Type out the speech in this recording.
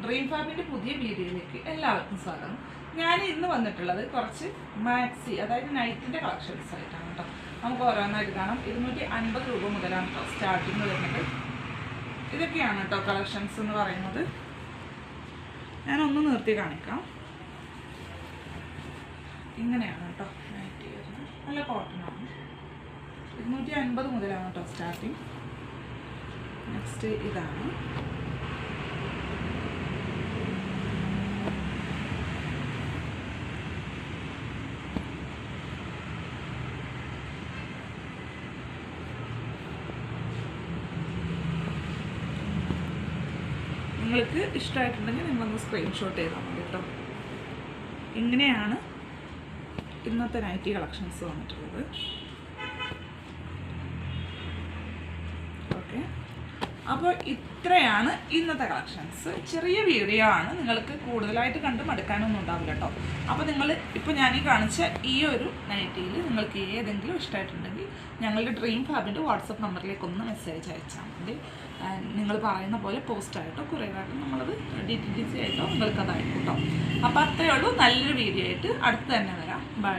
Dream ഫാബിൻ്റെ പുതിയ വീഡിയോയിലേക്ക് എല്ലാവർക്കും സ്വാഗതം. ഞാൻ ഇന്ന് വന്നിട്ടുള്ളത് കുറച്ച് മാക്സി, അതായത് നൈറ്റിൻ്റെ കളക്ഷൻസ് ആയിട്ടാണ് കേട്ടോ. നമുക്ക് ഓരോന്നായിട്ട് കാണാം. 250 രൂപ മുതലാണ് കേട്ടോ സ്റ്റാർട്ടിങ് വരുന്നത്. ഇതൊക്കെയാണ് കേട്ടോ കളക്ഷൻസ് എന്ന് പറയുന്നത്. ഞാനൊന്ന് നിർത്തി കാണിക്കാം. ഇങ്ങനെയാണ് കേട്ടോ നൈറ്റി വരുന്നത്. നല്ല കോട്ടനാണ്. 250 മുതലാണ് കേട്ടോ സ്റ്റാർട്ടിങ്. നെക്സ്റ്റ് ഇതാണ്. നിങ്ങൾക്ക് ഇഷ്ടമായിട്ടുണ്ടെങ്കിൽ നിങ്ങളൊന്ന് സ്ക്രീൻഷോട്ട് ചെയ്താൽ മതി കേട്ടോ. ഇങ്ങനെയാണ് ഇന്നത്തെ നൈറ്റി കളക്ഷൻസ് വന്നിട്ടുള്ളത്. ഓക്കെ, അപ്പോൾ ഇത്രയാണ് ഇന്നത്തെ കളക്ഷൻസ്. ചെറിയ വീഡിയോ ആണ്, നിങ്ങൾക്ക് കൂടുതലായിട്ട് കണ്ട് മടുക്കാനൊന്നും ഉണ്ടാവില്ല കേട്ടോ. അപ്പോൾ നിങ്ങൾ ഇപ്പോൾ ഞാൻ ഈ കാണിച്ച ഈ ഒരു നൈറ്റിയിൽ നിങ്ങൾക്ക് ഏതെങ്കിലും ഇഷ്ടമായിട്ടുണ്ടെങ്കിൽ ഞങ്ങളുടെ ഡ്രീം ഫാബിൻ്റെ വാട്സപ്പ് നമ്പറിലേക്ക് ഒന്ന് മെസ്സേജ് അയച്ചാൽ മതി. നിങ്ങൾ പറയുന്ന പോലെ പോസ്റ്റായിട്ടോ കുറേയായിട്ടോ നമ്മളത് DTDC ആയിട്ടോ നിങ്ങൾക്കതായിരിക്കും കേട്ടോ. അപ്പോൾ അത്രയേ ഉള്ളൂ. നല്ലൊരു വീഡിയോ ആയിട്ട് അടുത്ത് തന്നെ വരാം. ബൈ.